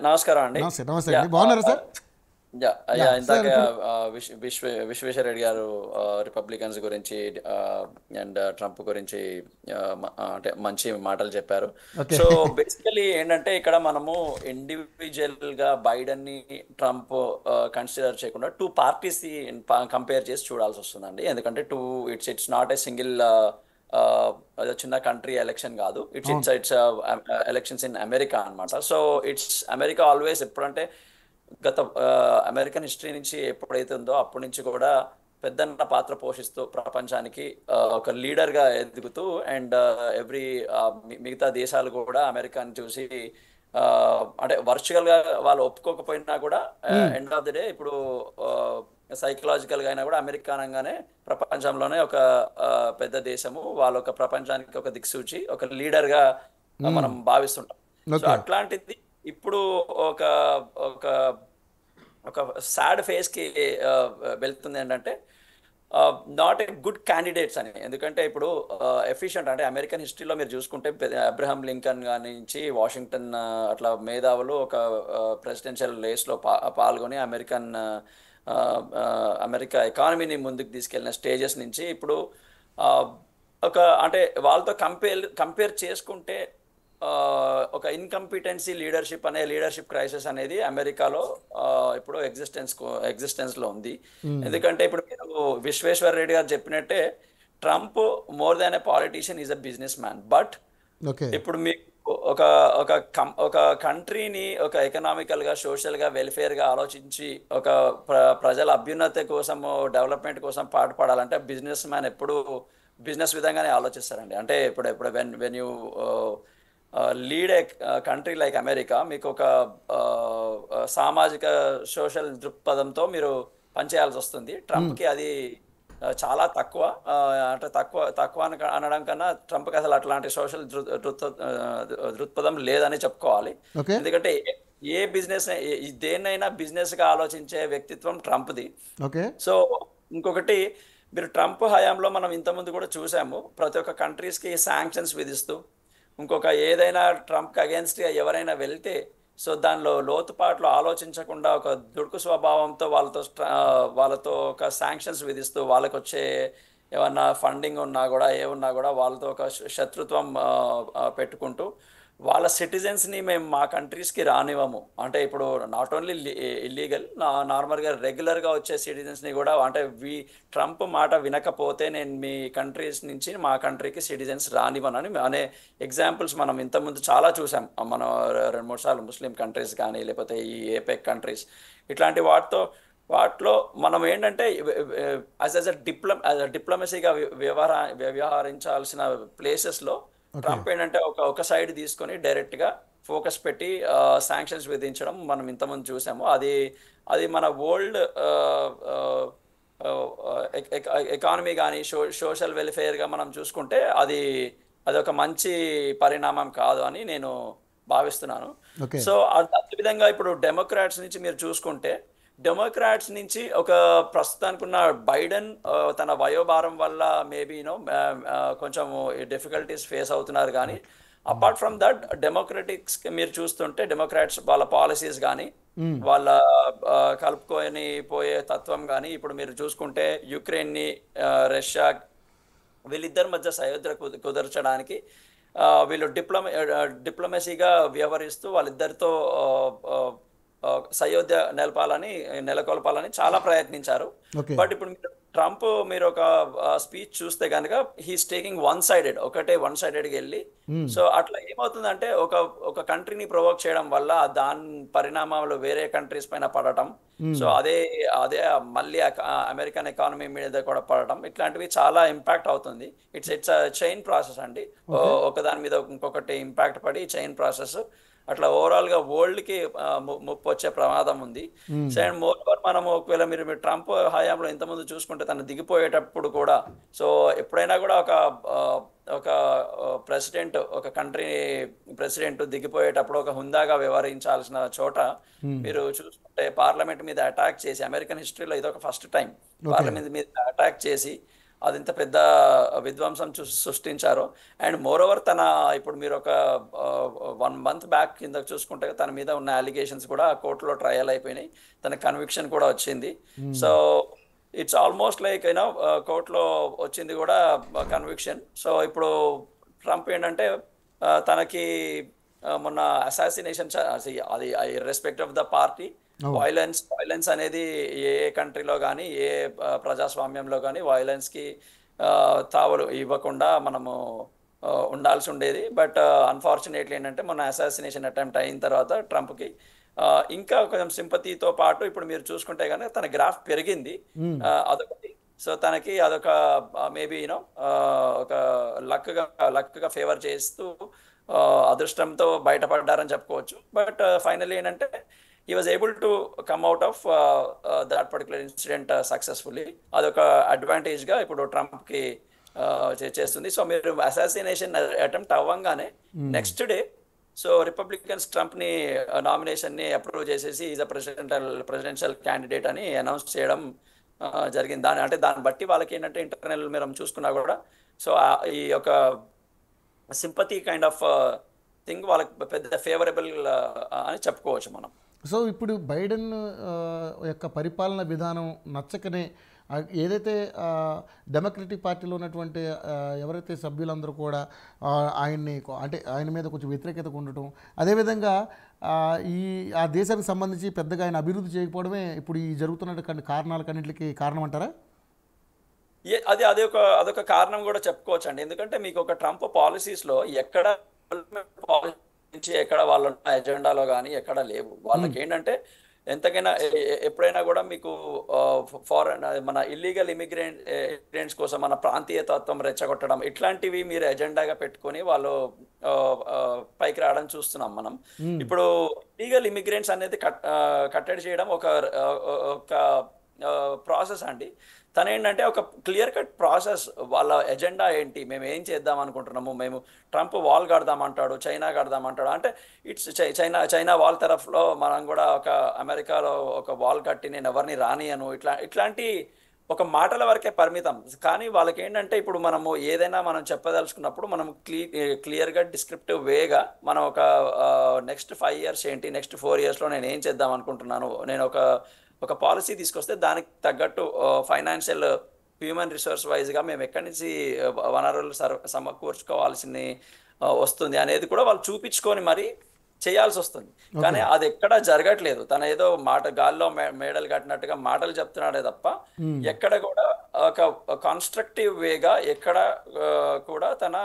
నమస్కారం అండి. నమస్తే నమస్తే యా అండి. బాగున్నారా సార్? ఇందాక సార్ ఇప్పుడు విశ్వేశ్వర రెడ్డి గారు రిపబ్లికన్స్ గురించి అండ్ ట్రంప్ గురించి అంటే మంచి మాటలు చెప్పారు. ఓకే. సో బేసికలీ ఏంటంటే ఇక్కడ మనము ఇండివిజువల్ గా బైడెన్ ని ట్రంప్ కన్సిడర్ చేయకుండా టూ పార్టీస్ కంపేర్ చేసి చూడాల్సి వస్తుందండి. ఎందుకంటే ఇట్స్ నాట్ ఏ సింగిల్ అదే చిన్న కంట్రీ ఎలక్షన్ కాదు. ఇట్స్ అవును. It's it's elections in America అన్నమాట. సో ఇట్స్ అమెరికా ఆల్వేస్ ఎప్పుడంటే గత అమెరికన్ హిస్టరీ నుంచి ఎప్పుడైతే ఉందో అప్పటి నుంచి కూడా పెద్దన్న పాత్ర పోషిస్తూ ప్రపంచానికి ఒక లీడర్గా ఎదుగుతూ అండ్ ఎవ్రీ మిగతా దేశాలు కూడా అమెరికాని చూసి ఆ, అంటే వర్చువల్గా వాళ్ళు ఒప్పుకోకపోయినా కూడా మ్మ్. ఎండ్ ఆఫ్ ది డే ఇప్పుడు సైకలాజికల్గా అయినా కూడా అమెరికా అనగానే ప్రపంచంలోనే ఒక ఆ, పెద్ద దేశము, వాళ్ళు ఒక ప్రపంచానికి ఒక దిక్సూచి ఒక లీడర్గా మ్మ్. మనం భావిస్తుంటాం. So okay. అట్లాంటిది ఇప్పుడు ఒక ఒక ఒక సాడ్ ఫేస్ కి వెళ్తుంది ఏంటంటే నాట్ ఏ గుడ్ క్యాండిడేట్స్ అని. ఎందుకంటే ఇప్పుడు ఎఫిషియంట్ అంటే అమెరికన్ హిస్టరీలో మీరు చూసుకుంటే అబ్రహం లింకన్ నుంచి వాషింగ్టన్ అట్లా మేధావులు ఒక ప్రెసిడెన్షియల్ రేస్లో పాల్గొని అమెరికా ఎకానమీని ముందుకు తీసుకెళ్లిన స్టేజెస్ నుంచి ఇప్పుడు ఆ, ఒక అంటే వాళ్ళతో కంపేర్ చేసుకుంటే ఆ, ఒక ఇన్కంపిటెన్సీ లీడర్షిప్ అనే లీడర్షిప్ క్రైసిస్ అనేది అమెరికాలో ఇప్పుడు ఎగ్జిస్టెన్స్ లో ఉంది. మ్మ్. ఎందుకంటే ఇప్పుడు మీరు విశ్వేశ్వర్ రెడ్డి గారు చెప్పినట్టే Trump more than a politician is a business man. But okay. ఇప్పుడు మీకు ఒక ఒక కంట్రీని ఒక ఎకనామికల్ గా సోషల్ గా వెల్ఫేర్ గా ఆలోచించి ఒక ప్రజల అభ్యున్నతి కోసం డెవలప్మెంట్ కోసం పాటుపడాలంటే బిజినెస్ మ్యాన్ ఎప్పుడు బిజినెస్ విధంగానే ఆలోచిస్తారండి. అంటే ఇప్పుడు ఇప్పుడు when you lead a country like America, మీకు ఒక సామాజిక సోషల్ దృక్పథంతో మీరు పనిచేయాల్సి వస్తుంది. మ్మ్. ట్రంప్కి అది చాలా తక్కువ. అంటే తక్కువ తక్కువ అనడం కన్నా ట్రంప్కి అసలు అట్లాంటి సోషల్ దృక్పథం లేదని చెప్పుకోవాలి. ఓకే. ఎందుకంటే ఏ బిజినెస్ దేన్నైనా బిజినెస్గా ఆలోచించే వ్యక్తిత్వం ట్రంప్ది. ఓకే. సో ఇంకొకటి, మీరు ట్రంప్ హయాంలో మనం ఇంతకుముందు కూడా చూసాము, ప్రతి ఒక్క కంట్రీస్కి శాంక్షన్స్ విధిస్తూ ఇంకొక ఏదైనా ట్రంప్కి అగేన్స్ట్గా ఎవరైనా వెళ్తే సో దానిలో లోతుపాట్లు ఆలోచించకుండా ఒక దుడుకు స్వభావంతో వాళ్ళతో ఒక శాంక్షన్స్ విధిస్తూ వాళ్ళకి వచ్చే ఏమన్నా ఫండింగ్ ఉన్నా కూడా ఏమున్నా కూడా వాళ్ళతో ఒక శత్రుత్వం పెట్టుకుంటూ వాళ్ళ సిటిజన్స్ని మేము మా కంట్రీస్కి రానివ్వము. అంటే ఇప్పుడు నాట్ ఓన్లీ ఇల్లీగల్, నార్మల్గా రెగ్యులర్గా వచ్చే సిటిజన్స్ని కూడా అంటే ట్రంప్ మాట వినకపోతే నేను మీ కంట్రీస్ నుంచి మా కంట్రీకి సిటిజన్స్ రానివ్వనని అనే ఎగ్జాంపుల్స్ మనం ఇంతకుముందు చాలా చూసాం. మనం రెండు మూడు సార్లు ముస్లిం కంట్రీస్ కానీ లేకపోతే ఈ ఏపెక్ కంట్రీస్ ఇట్లాంటి వాటిలో మనం ఏంటంటే డిప్లొమసీగా వ్యవహరించాల్సిన ప్లేసెస్లో ఓకే. ట్రంప్ ఏంటంటే ఒక సైడ్ తీసుకొని డైరెక్ట్గా ఫోకస్ పెట్టి శాంక్షన్స్ విధించడం మనం ఇంతకుముందు చూసాము. అది అది మన వరల్డ్ ఎకానమీ కానీ సోషల్ వెల్ఫేర్గా మనం చూసుకుంటే అది ఒక మంచి పరిణామం కాదు అని నేను భావిస్తున్నాను. ఓకే. సో అదేవిధంగా ఇప్పుడు డెమోక్రాట్స్ నుంచి మీరు చూసుకుంటే డెమోక్రాట్స్ నుంచి ఒక ప్రస్తుతానికి ఉన్న బైడెన్ తన వయోభారం వల్ల మేబీ కొంచెం డిఫికల్టీస్ ఫేస్ అవుతున్నారు. కానీ అపార్ట్ ఫ్రమ్ దట్ డెమోక్రటిక్స్ మీరు చూస్తుంటే డెమోక్రాట్స్ వాళ్ళ పాలసీస్ కానీ మ్మ్. వాళ్ళ కలుపుకొని పోయే తత్వం కానీ ఇప్పుడు మీరు చూసుకుంటే యుక్రెయిన్ని రష్యా వీళ్ళిద్దరి మధ్య సయోధ్య కుదర్చడానికి వీళ్ళు డిప్లొమసీగా వ్యవహరిస్తూ వాళ్ళిద్దరితో సయోధ్య నెలకొల్పాలని చాలా ప్రయత్నించారు. ఓకే. బట్ ఇప్పుడు మీరు ఒక స్పీచ్ చూస్తే కనుక హీస్ టేకింగ్ వన్ సైడెడ్కి వెళ్ళి మ్మ్. సో అట్లా ఏమవుతుందంటే ఒక కంట్రీని ప్రొవోక్ చేయడం వల్ల దాని పరిణామాలు వేరే కంట్రీస్ పైన పడటం, సో మ్మ్. అదే అదే మళ్ళీ అమెరికన్ ఎకానమీ మీద కూడా పడటం, ఇట్లాంటివి చాలా ఇంపాక్ట్ అవుతుంది. ఇట్స్ చైన్ ప్రాసెస్ అండి. ఓకే. ఒకదాని మీద ఇంకొకటి ఇంపాక్ట్ పడి చైన్ ప్రాసెస్ అట్లా ఓవరాల్గా వరల్డ్కి ముప్పు వచ్చే ప్రమాదం ఉంది. మ్మ్. సో అండ్ మోర్ ఓవర్ మనము ఒకవేళ మీరు ట్రంప్ హయాంలో ఇంతకుముందు చూసుకుంటే తను దిగిపోయేటప్పుడు కూడా సో ఎప్పుడైనా కూడా ఆ, ఒక ప్రెసిడెంట్ ఒక కంట్రీ ప్రెసిడెంట్ దిగిపోయేటప్పుడు ఒక హుందాగా వ్యవహరించాల్సిన చోట మ్మ్. మీరు చూసుకుంటే పార్లమెంట్ మీద అటాక్ చేసి, అమెరికన్ హిస్టరీలో ఇదొక ఫస్ట్ టైం ఓకే. పార్లమెంట్ మీద అటాక్ చేసి అది ఇంత పెద్ద విధ్వంసం సృష్టించారో. అండ్ మోర్ ఓవర్ ఇప్పుడు మీరు ఒక 1 మంత్ బ్యాక్ కింద చూసుకుంటే తన మీద ఉన్న అలిగేషన్స్ కూడా కోర్టులో ట్రయల్ అయిపోయినాయి, తన కన్విక్షన్ కూడా వచ్చింది. So it's almost like you know కోర్టులో వచ్చింది కూడా కన్విక్షన్. సో ఇప్పుడు ట్రంప్ ఏంటంటే తనకి మొన్న అసాసినేషన్, అది ఇర్రెస్పెక్ట్ ఆఫ్ ద పార్టీ, వైలెన్స్ అనేది ఏ కంట్రీలో కానీ ఏ ప్రజాస్వామ్యంలో కానీ వైలెన్స్కి తావులు ఇవ్వకుండా మనము ఉండాల్సి ఉండేది. బట్ అన్ఫార్చునేట్లీ ఏంటంటే మొన్న అసాసినేషన్ అటెంప్ట్ అయిన తర్వాత ట్రంప్కి ఇంకా కొంచెం సింపతితో పాటు ఇప్పుడు మీరు చూసుకుంటే కనుక తన గ్రాఫ్ పెరిగింది, అదొకటి. సో తనకి అదొక మేబీ యూనో ఒక లక్గా ఫేవర్ చేస్తూ అదృష్టంతో బయటపడ్డారని చెప్పుకోవచ్చు. బట్ ఫైనల్లీ ఏంటంటే he was able to come out of that particular incident successfully. అదొక అడ్వాంటేజ్గా ఇప్పుడు ట్రంప్కి చేస్తుంది. సో మీరు అసాసినేషన్ అటెంప్ట్ అవ్వంగానే నెక్స్ట్ డే సో రిపబ్లికన్స్ ట్రంప్ని నామినేషన్ని అప్రూవ్ చేసేసి ఈజ్ అ ప్రెసిడెన్షియల్ క్యాండిడేట్ అని అనౌన్స్ చేయడం జరిగింది. దాన్ని బట్టి వాళ్ళకి ఏంటంటే ఇంటర్నల్ మీరు చూసుకున్నా కూడా సో ఈ యొక్క సింపతి కైండ్ ఆఫ్ థింగ్ వాళ్ళకి పెద్ద ఫేవరబుల్ అని చెప్పుకోవచ్చు మనం. సో ఇప్పుడు బైడెన్ యొక్క పరిపాలన విధానం నచ్చకనే ఏదైతే డెమోక్రటిక్ పార్టీలో ఉన్నటువంటి ఎవరైతే సభ్యులందరూ కూడా ఆయన్ని అంటే ఆయన మీద కొంచెం వ్యతిరేకత ఉండటం, అదేవిధంగా ఆ దేశానికి సంబంధించి పెద్దగా ఆయన అభివృద్ధి చేయకపోవడమే ఇప్పుడు ఈ జరుగుతున్న కారణాలకన్నింటికి కారణం అంటారా? అదొక కారణం కూడా చెప్పుకోవచ్చు అండి. ఎందుకంటే మీకు ఒక ట్రంప్ పాలసీస్లో ఎక్కడ ఎక్కడ వాళ్ళ ఎజెండాలో కానీ ఎక్కడ లేవు. వాళ్ళకి ఏంటంటే ఎంతకైనా ఎప్పుడైనా కూడా మీకు మన ఇల్లీగల్ ఇమిగ్రెంట్స్ కోసం మన ప్రాంతీయతత్వం రెచ్చగొట్టడం ఇట్లాంటివి మీరు ఎజెండాగా పెట్టుకొని వాళ్ళు పైకి రావడం చూస్తున్నాం మనం. ఇప్పుడు ఇల్లీగల్ ఇమిగ్రెంట్స్ అనేది కట్టడి చేయడం ఒక ప్రాసెస్ అండి. తను ఏంటంటే ఒక క్లియర్ కట్ ప్రాసెస్, వాళ్ళ ఎజెండా ఏంటి, మేము ఏం చేద్దాం అనుకుంటున్నాము, మేము ట్రంప్ వాల్ కడదామంటాడు, చైనా కడదామంటాడు, అంటే ఇట్స్ చైనా వాల్ తరఫులో మనం కూడా ఒక అమెరికాలో ఒక వాల్ కట్టి నేను ఎవరిని రానియను ఇట్లాంటి ఒక మాటల వరకే పరిమితం. కానీ వాళ్ళకి ఏంటంటే ఇప్పుడు మనము ఏదైనా మనం చెప్పదలుచుకున్నప్పుడు మనం క్లియర్గా డిస్క్రిప్టివ్ వేగా మనం ఒక నెక్స్ట్ 5 years ఏంటి, నెక్స్ట్ 4 yearsలో నేను ఏం చేద్దాం అనుకుంటున్నాను, నేను ఒక పాలసీ తీసుకొస్తే దానికి తగ్గట్టు ఫైనాన్షియల్ హ్యూమన్ రిసోర్స్ వైజ్గా మేము ఎక్కడి నుంచి వనరులు సమకూర్చుకోవాల్సి వస్తుంది అనేది కూడా వాళ్ళు చూపించుకొని మరి చేయాల్సి వస్తుంది. కానీ అది ఎక్కడా జరగట్లేదు. తన ఏదో గాల్లో మేడలు కట్టినట్టుగా మాటలు చెప్తున్నాడే తప్ప ఎక్కడ కూడా ఒక కాన్స్ట్రక్టివ్ వేగా ఎక్కడ కూడా తన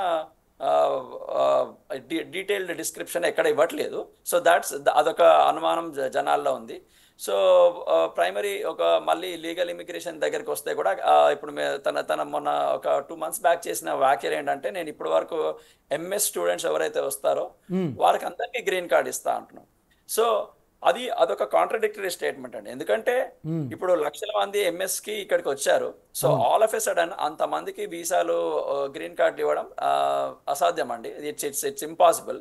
డీటెయిల్డ్ డిస్క్రిప్షన్ ఎక్కడ ఇవ్వట్లేదు. సో అదొక అనుమానం జనాల్లో ఉంది. సో ప్రైమరీ మళ్ళీ లీగల్ ఇమిగ్రేషన్ దగ్గరికి వస్తే కూడా ఇప్పుడు తన మొన్న ఒక 2 months బ్యాక్ చేసిన వ్యాఖ్యలు ఏంటంటే నేను ఇప్పటి వరకు MS స్టూడెంట్స్ ఎవరైతే వస్తారో వారికి అందరికీ గ్రీన్ కార్డ్ ఇస్తా అంటున్నాం. సో అదొక కాంట్రడిక్టరీ స్టేట్మెంట్ అండి. ఎందుకంటే ఇప్పుడు లక్షల మంది MS-కి ఇక్కడికి వచ్చారు. So all of a sudden అంతమందికి వీసాలు గ్రీన్ కార్డులు ఇవ్వడం అసాధ్యం అండి. It's impossible.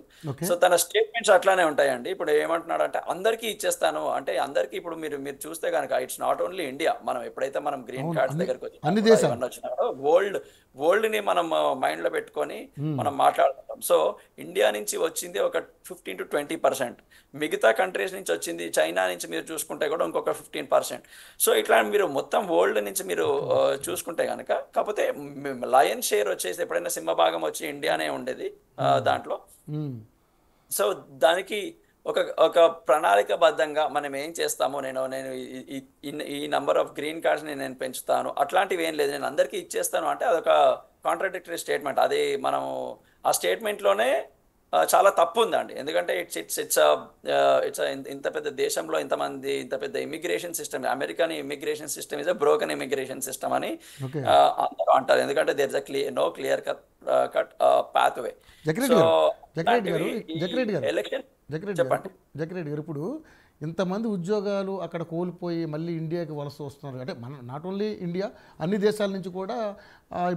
సో తన స్టేట్మెంట్స్ అట్లానే ఉంటాయండి. ఇప్పుడు ఏమంటున్నాడు అంటే అందరికీ ఇచ్చేస్తాను అంటే అందరికీ ఇప్పుడు మీరు చూస్తే కనుక ఇట్స్ నాట్ ఓన్లీ ఇండియా. మనం ఎప్పుడైతే మనం గ్రీన్ కార్డ్స్ దగ్గరకు వచ్చినాడో వరల్డ్ ని మనం మైండ్ లో పెట్టుకొని మనం మాట్లాడుకుంటాం. సో ఇండియా నుంచి వచ్చింది ఒక 15 to 20%, మిగతా కంట్రీస్ నుంచి వచ్చింది, చైనా నుంచి మీరు చూసుకుంటే కూడా ఇంకొక 15%. సో ఇట్లా మీరు మొత్తం వరల్డ్ నుంచి మీరు చూసుకుంటే కనుక, కాకపోతే లయన్ షేర్ వచ్చేసి ఎప్పుడైనా సింహభాగం వచ్చి ఇండియానే ఉండేది దాంట్లో. సో దానికి ఒక ప్రణాళికబద్ధంగా మనం ఏం చేస్తామో నేను ఈ నంబర్ ఆఫ్ గ్రీన్ కార్డ్స్ని నేను పెంచుతాను అట్లాంటివి ఏం లేదు, నేను అందరికీ ఇచ్చేస్తాను అంటే అదొక కాంట్రాడిక్టరీ స్టేట్మెంట్. అది మనము ఆ స్టేట్మెంట్లోనే చాలా తప్పు ఉందండి. ఎందుకంటే ఇట్స్ ఇంత పెద్ద దేశంలో ఇంత పెద్ద immigration system, American immigration system is a broken immigration system అని అందరూ అంటారు. ఎందుకంటే there is a no clear cut path way. Election జగ్రెడ్డి గారు, ఇప్పుడు ఇంతమంది ఉద్యోగాలు అక్కడ కోల్పోయి మళ్ళీ ఇండియాకి వలస వస్తున్నారు అంటే మన నాట్ ఓన్లీ ఇండియా, అన్ని దేశాల నుంచి కూడా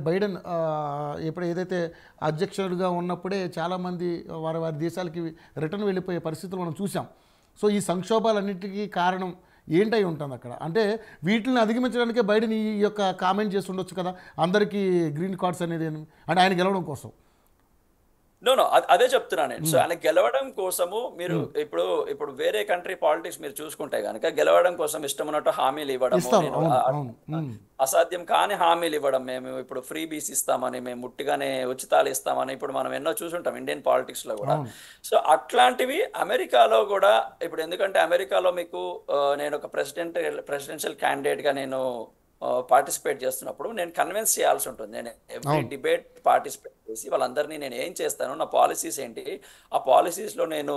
బైడెన్ ఇప్పుడు ఏదైతే అధ్యక్షుడిగా ఉన్నప్పుడే చాలామంది వారి దేశాలకి రిటర్న్ వెళ్ళిపోయే పరిస్థితులు మనం చూసాం. సో ఈ సంక్షోభాలన్నిటికీ కారణం ఏంటై ఉంటుంది అక్కడ? అంటే వీటిని అధిగమించడానికే బైడెన్ ఈ యొక్క కామెంట్ చేసి ఉండొచ్చు కదా, అందరికీ గ్రీన్ కార్డ్స్ అనేది అంటే ఆయన గెలవడం కోసం. నో అదే చెప్తున్నా నేను. సో ఆయన గెలవడం కోసము మీరు ఇప్పుడు ఇప్పుడు వేరే కంట్రీ పాలిటిక్స్ మీరు చూసుకుంటే కనుక గెలవడం కోసం ఇష్టం ఉన్నట్టు హామీలు ఇవ్వడము, ఇస్తాం. నేను అవును, అవును. అసాధ్యం కాని హామీలు ఇవ్వడం, మేము ఇప్పుడు ఫ్రీ బీస్ ఇస్తామని, మేము ముట్టిగానే ఉచితాలు ఇస్తామని ఇప్పుడు మనం ఎన్నో చూసుంటాం ఇండియన్ పాలిటిక్స్ లో కూడా. సో అట్లాంటివి అమెరికాలో కూడా ఇప్పుడు, ఎందుకంటే అమెరికాలో మీకు నేను ఒక ప్రెసిడెన్షియల్ క్యాండిడేట్ గా నేను పార్టిసిపేట్ చేస్తున్నప్పుడు నేను కన్విన్స్ చేయాల్సి ఉంటుంది. నేను ఎవ్రీ డిబేట్ పార్టిసిపేట్ చేసి వాళ్ళందరినీ నేను ఏం చేస్తాను, నా పాలసీస్ ఏంటి, ఆ పాలసీస్లో నేను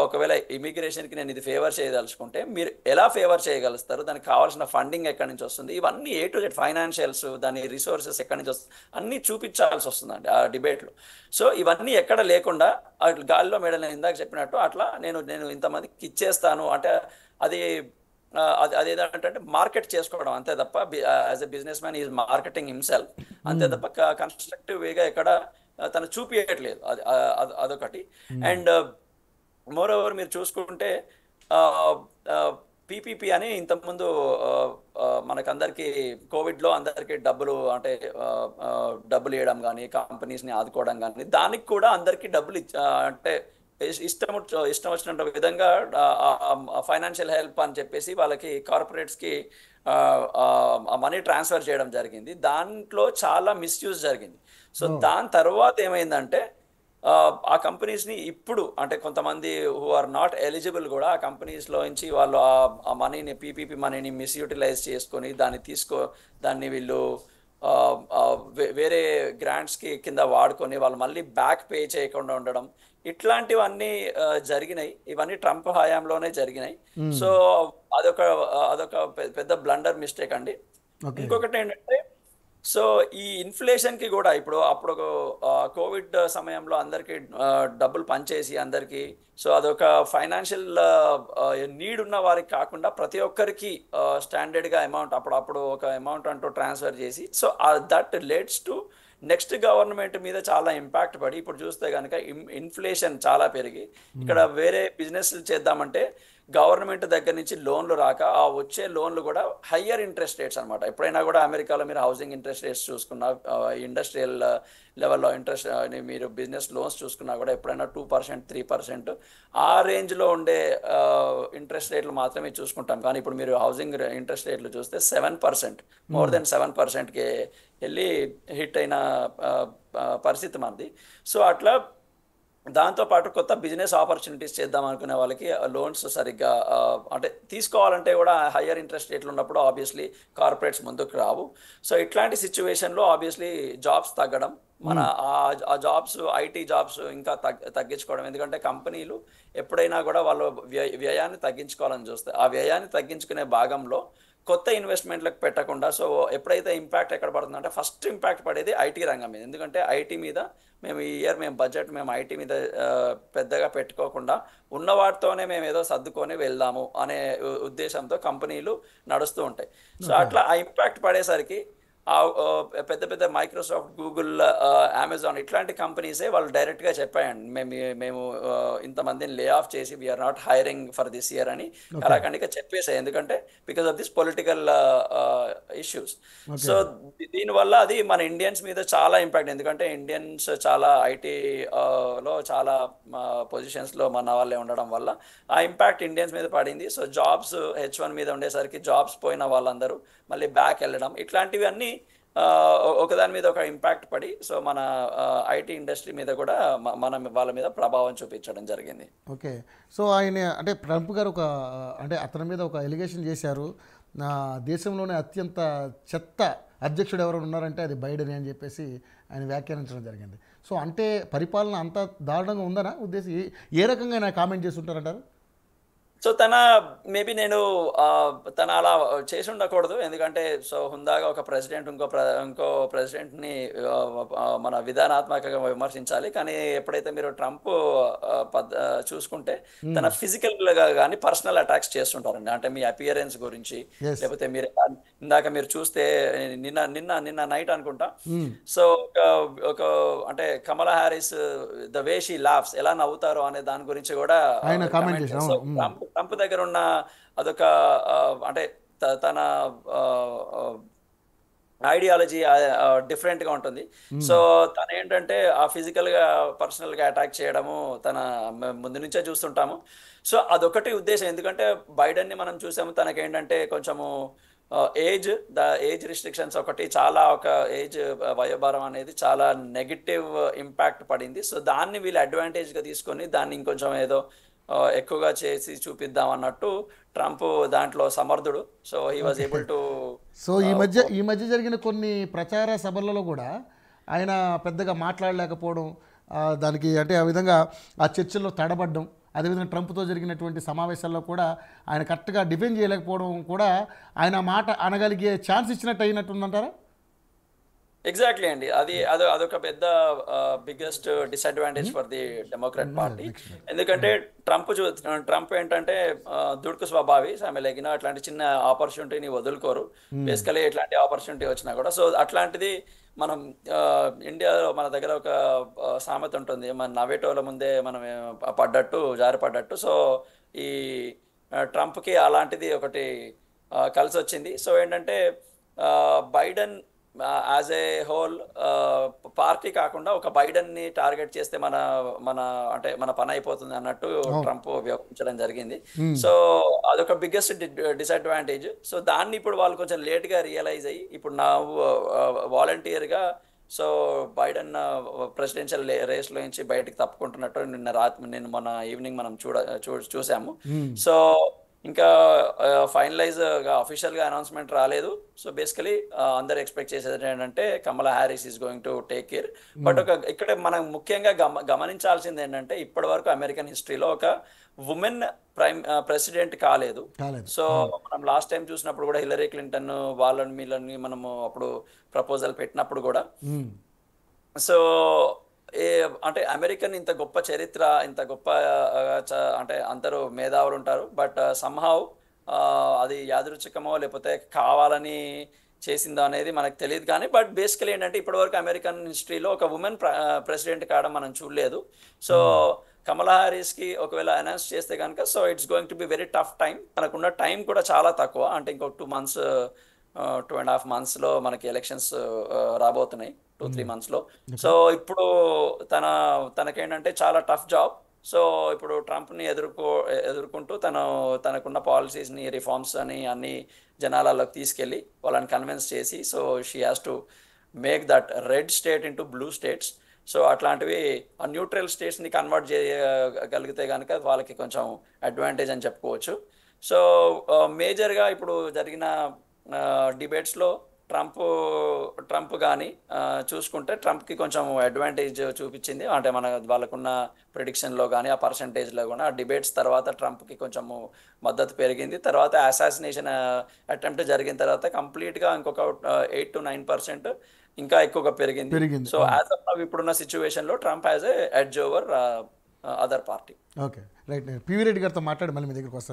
ఒకవేళ ఇమిగ్రేషన్కి నేను ఇది ఫేవర్ చేయదలుచుకుంటే మీరు ఎలా ఫేవర్ చేయగలుగుతారు, దానికి కావాల్సిన ఫండింగ్ ఎక్కడి నుంచి వస్తుంది, ఇవన్నీ ఏ టు జెడ్ ఫైనాన్షియల్స్, దాని రిసోర్సెస్ ఎక్కడి నుంచి వస్తుంది అన్నీ చూపించాల్సి వస్తుందండి ఆ డిబేట్లో. సో ఇవన్నీ ఎక్కడ లేకుండా గాలిలో మేడలు నేను ఇందాక చెప్పినట్టు అట్లా నేను నేను ఇంతమందికి ఇచ్చేస్తాను అంటే అది అదేంటంటే మార్కెట్ చేసుకోవడం అంతే తప్ప, as a business man is marketing himself అంతే తప్ప కన్స్ట్రక్టివ్ వేగా ఎక్కడ తను చూపించట్లేదు. అదొకటి. అండ్ మోర్ ఓవర్ మీరు చూసుకుంటే పీపీపీ అని ఇంతకుముందు మనకందరికీ కోవిడ్లో అందరికీ డబ్బులు అంటే డబ్బులు ఇవ్వడం కానీ, కంపెనీస్ని ఆదుకోవడం కానీ, దానికి కూడా అందరికీ డబ్బులు అంటే ఇష్టం వచ్చిన విధంగా ఫైనాన్షియల్ హెల్ప్ అని చెప్పేసి వాళ్ళకి కార్పొరేట్స్కి మనీ ట్రాన్స్ఫర్ చేయడం జరిగింది. దాంట్లో చాలా మిస్యూజ్ జరిగింది. సో దాని తర్వాత ఏమైందంటే ఆ కంపెనీస్ని ఇప్పుడు అంటే కొంతమంది హూ ఆర్ నాట్ ఎలిజిబుల్ కూడా ఆ కంపెనీస్లో నుంచి వాళ్ళు ఆ మనీని, పీపీపీ మనీని మిస్యూటిలైజ్ చేసుకొని దాన్ని వీళ్ళు వేరే గ్రాంట్స్కి కింద వాడుకొని వాళ్ళు మళ్ళీ బ్యాక్ పే చేయకుండా ఉండడం, ఇట్లాంటివన్నీ జరిగినాయి. ఇవన్నీ ట్రంప్ హయాంలోనే జరిగినాయి. సో అదొక పెద్ద బ్లండర్ మిస్టేక్ అండి. ఇంకొకటి ఏంటంటే, సో ఈ ఇన్ఫ్లేషన్కి కూడా అప్పుడు కోవిడ్ సమయంలో అందరికీ డబ్బులు పనిచేసి అందరికీ, సో అదొక ఫైనాన్షియల్ నీడ్ ఉన్న వారికి కాకుండా ప్రతి ఒక్కరికి స్టాండర్డ్గా అమౌంట్ అప్పుడు ఒక అమౌంట్ అంటూ ట్రాన్స్ఫర్ చేసి, so that let's to next government మీద చాలా ఇంపాక్ట్ పడి ఇప్పుడు చూస్తే కనుక ఇన్ఫ్లేషన్ చాలా పెరిగి ఇక్కడ వేరే బిజినెస్లు చేద్దామంటే గవర్నమెంట్ దగ్గర నుంచి లోన్లు రాక ఆ వచ్చే లోన్లు కూడా హయ్యర్ ఇంట్రెస్ట్ రేట్స్ అనమాట. ఎప్పుడైనా కూడా అమెరికాలో మీరు హౌసింగ్ ఇంట్రెస్ట్ రేట్స్ చూసుకున్నా, ఇండస్ట్రియల్ లెవెల్లో ఇంట్రెస్ట్ మీరు బిజినెస్ లోన్స్ చూసుకున్నా కూడా ఎప్పుడైనా 2%, 3% ఆ రేంజ్లో ఉండే ఇంట్రెస్ట్ రేట్లు మాత్రమే చూసుకుంటాం. కానీ ఇప్పుడు మీరు హౌసింగ్ ఇంట్రెస్ట్ రేట్లు చూస్తే 7%, మోర్ దెన్ 7%కి వెళ్ళి హిట్ అయిన పరిస్థితి మనది. సో అట్లా దాంతోపాటు కొత్త బిజినెస్ ఆపర్చునిటీస్ చేద్దాం అనుకునే వాళ్ళకి లోన్స్ సరిగ్గా అంటే తీసుకోవాలంటే కూడా హయ్యర్ ఇంట్రెస్ట్ రేట్లు ఉన్నప్పుడు ఆబ్వియస్లీ కార్పొరేట్స్ ముందుకు రావు. సో ఇట్లాంటి సిచ్యువేషన్లో ఆబ్వియస్లీ జాబ్స్ తగ్గడం, మన ఆ జాబ్స్, ఐటీ జాబ్స్ ఇంకా తగ్గించుకోవడం. ఎందుకంటే కంపెనీలు ఎప్పుడైనా కూడా వాళ్ళు వ్యయాన్ని తగ్గించుకోవాలని చూస్తాయి. ఆ వ్యయాన్ని తగ్గించుకునే భాగంలో కొత్త ఇన్వెస్ట్మెంట్లకు పెట్టకుండా, సో ఎప్పుడైతే ఇంపాక్ట్ ఎక్కడ పడుతుందంటే ఫస్ట్ ఇంపాక్ట్ పడేది ఐటీ రంగం మీద. ఎందుకంటే ఐటీ మీద ఈ ఇయర్ బడ్జెట్ ఐటీ మీద పెద్దగా పెట్టుకోకుండా ఉన్న వాటితోనే మేము ఏదో సర్దుకొని వెళ్దాము అనే ఉద్దేశంతో కంపెనీలు నడుస్తూ ఉంటాయి. సో అట్లా ఆ ఇంపాక్ట్ పడేసరికి పెద్ద పెద్ద మైక్రోసాఫ్ట్, గూగుల్, అమెజాన్ ఇట్లాంటి కంపెనీసే వాళ్ళు డైరెక్ట్గా చెప్పాయండి, మేము ఇంతమందిని లే ఆఫ్ చేసి we are not hiring for this year అని కళాఖండిగా చెప్పేసాయి. ఎందుకంటే because of this political issues. So దీనివల్ల అది మన ఇండియన్స్ మీద చాలా ఇంపాక్ట్. ఎందుకంటే ఇండియన్స్ చాలా ఐటీలో చాలా పొజిషన్స్లో మన వాళ్ళే ఉండడం వల్ల ఆ ఇంపాక్ట్ ఇండియన్స్ మీద పడింది. సో జాబ్స్ H1 మీద ఉండేసరికి జాబ్స్ పోయిన వాళ్ళందరూ మళ్ళీ బ్యాక్ వెళ్ళడం, ఇట్లాంటివి అన్నీ ఒకదాని మీద ఒక ఇంపాక్ట్ పడి సో మన ఐటీ ఇండస్ట్రీ మీద కూడా వాళ్ళ మీద ప్రభావం చూపించడం జరిగింది. ఓకే. సో ఆయన అంటే ట్రంప్ గారు అంటే అతని మీద ఒక ఎలిగేషన్ చేశారు, నా దేశంలోనే అత్యంత చెత్త అధ్యక్షుడు ఎవరు ఉన్నారంటే అది బైడెన్ అని చెప్పేసి ఆయన వ్యాఖ్యానించడం జరిగింది. సో అంటే పరిపాలన అంత దారుణంగా ఉందనా ఉద్దేశం? ఏ రకంగా ఆయన కామెంట్ చేసి ఉంటారంటారు? సో మేబీ తన అలా చేసి ఉండకూడదు. ఎందుకంటే సో హుందాగా ఒక ప్రెసిడెంట్ ఇంకో ప్రెసిడెంట్ని మన విధానాత్మకంగా విమర్శించాలి. కానీ ఎప్పుడైతే మీరు ట్రంప్ చూసుకుంటే తన ఫిజికల్గా కానీ పర్సనల్ అటాక్స్ చేస్తుంటారండి. అంటే మీ అపియరెన్స్ గురించి, లేకపోతే ఇందాక మీరు చూస్తే నిన్న నైట్ అనుకుంటా, సో ఒక అంటే Kamala Harris the way she laughs ఎలా నవ్వుతారో అనే దాని గురించి కూడా ట్రంప్ ట్రంప్ దగ్గర ఉన్న అదొక అంటే తన ఐడియాలజీ డిఫరెంట్గా ఉంటుంది. సో తను ఏంటంటే ఆ ఫిజికల్గా పర్సనల్గా అటాక్ చేయడము తన ముందు నుంచే చూస్తుంటాము. సో అదొకటి ఉద్దేశం. ఎందుకంటే బైడెన్ని మనం చూసాము, తనకేంటంటే కొంచెము ఏజ్ ఏజ్ రిస్ట్రిక్షన్స్ ఒకటి, చాలా ఒక ఏజ్ వయోభారం అనేది చాలా నెగిటివ్ ఇంపాక్ట్ పడింది. సో దాన్ని వీళ్ళు అడ్వాంటేజ్గా తీసుకొని దాన్ని ఇంకొంచెం ఏదో ఎక్కువగా చేసి చూపిద్దాం అన్నట్టు ట్రంప్ దాంట్లో సమర్థుడు. So he was able to. So ఈ మధ్య జరిగిన కొన్ని ప్రచార సభలలో కూడా ఆయన పెద్దగా మాట్లాడలేకపోవడం, దానికి అంటే ఆ విధంగా ఆ చర్చల్లో తడబడ్డం, అదేవిధంగా ట్రంప్తో జరిగినటువంటి సమావేశాల్లో కూడా ఆయన కరెక్ట్గా డిఫెండ్ చేయలేకపోవడం కూడా ఆయన మాట అనగలిగే ఛాన్స్ ఇచ్చినట్టు అయినట్టుందంటారా? ఎగ్జాక్ట్లీ అండి. అదొక పెద్ద biggest disadvantage for the Democrat party. ఎందుకంటే ట్రంప్ ఏంటంటే దుడుకు స్వభావి. ఆమె లెగిన అట్లాంటి చిన్న ఆపర్చునిటీని వదులుకోరు బేసికలీ, ఎట్లాంటి ఆపర్చునిటీ వచ్చినా కూడా. సో అట్లాంటిది మనం ఇండియాలో మన దగ్గర ఒక సామెత ఉంటుంది, మన నవ్వేటోళ్ళ ముందే మనం జారి పడ్డట్టు. సో ఈ ట్రంప్కి అలాంటిది ఒకటి కలిసి వచ్చింది. సో ఏంటంటే Biden as a whole party కాకుండా ఒక బైడెన్ని టార్గెట్ చేస్తే మన మన అంటే మన పని అయిపోతుంది అన్నట్టు ట్రంప్ వ్యవహరించడం జరిగింది. సో అదొక బిగ్గెస్ట్ డిసడ్వాంటేజ్. సో దాన్ని ఇప్పుడు వాళ్ళు కొంచెం లేట్గా రియలైజ్ అయ్యి ఇప్పుడు నా వాలంటీర్గా సో బైడెన్ ప్రెసిడెన్షియల్ రేస్లో నుంచి బయటకు తప్పుకుంటున్నట్టు నిన్న మన ఈవినింగ్ మనం చూసాము. సో ఇంకా ఫైనలైజ్గా అఫీషియల్గా అనౌన్స్మెంట్ రాలేదు. సో బేసికలీ అందరు ఎక్స్పెక్ట్ చేసేది ఏంటంటే Kamala Harris is going to take care. But ఇక్కడ మనం ముఖ్యంగా గమనించాల్సింది ఏంటంటే ఇప్పటి వరకు అమెరికన్ హిస్టరీలో ఒక ఉమెన్ ప్రెసిడెంట్ కాలేదు. సో మనం లాస్ట్ టైం చూసినప్పుడు కూడా హిల్లరీ క్లింటన్ వీళ్ళని మనము అప్పుడు ప్రపోజల్ పెట్టినప్పుడు కూడా సో అంటే అమెరికన్ ఇంత గొప్ప చరిత్ర, ఇంత గొప్ప అంటే అందరూ మేధావులు ఉంటారు, బట్ సమ్హౌ అది యాదృచ్ఛికమో లేకపోతే కావాలని చేసిందో అనేది మనకు తెలియదు. కానీ బట్ బేసికలీ ఏంటంటే ఇప్పటివరకు అమెరికన్ హిస్టరీలో ఒక ఉమెన్ ప్రెసిడెంట్ కావడం మనం చూడలేదు. సో కమలా హారిస్కి ఒకవేళ అనౌన్స్ చేస్తే కనుక so it's going to be very tough time. మనకున్న టైం కూడా చాలా తక్కువ, అంటే ఇంకొక 2 months 2.5 monthsలో మనకి ఎలక్షన్స్ రాబోతున్నాయి, 2-3 monthsలో. సో ఇప్పుడు తనకేంటంటే చాలా టఫ్ జాబ్. సో ఇప్పుడు ట్రంప్ని ఎదుర్కొంటూ తనకున్న పాలసీస్ని, రిఫార్మ్స్ అని అన్ని జనాలలోకి తీసుకెళ్ళి వాళ్ళని కన్విన్స్ చేసి so she has to make that red state into blue states. So అట్లాంటివి ఆ న్యూట్రల్ స్టేట్స్ని కన్వర్ట్ చేయగలిగితే కనుక వాళ్ళకి కొంచెం అడ్వాంటేజ్ అని చెప్పుకోవచ్చు. సో మేజర్గా ఇప్పుడు జరిగిన డిబేట్స్లో ట్రంప్ కానీ చూసుకుంటే ట్రంప్కి కొంచెం అడ్వాంటేజ్ చూపించింది. అంటే వాళ్ళకున్న ప్రిడిక్షన్లో కానీ ఆ పర్సంటేజ్లో కానీ ఆ డిబేట్స్ తర్వాత ట్రంప్కి కొంచెము మద్దతు పెరిగింది. తర్వాత అసాసినేషన్ అటెంప్ట్ జరిగిన తర్వాత కంప్లీట్గా ఇంకొక 8 to 9% ఇంకా ఎక్కువగా పెరిగింది. సో యాజ్ ఆఫ్ నౌ ఇప్పుడున్న సిచ్యువేషన్లో Trump has a edge over other party. Okay, right. PV Reddy గారితో మాట్లాడి మళ్ళీ మీ దగ్గరికి వస్తాను.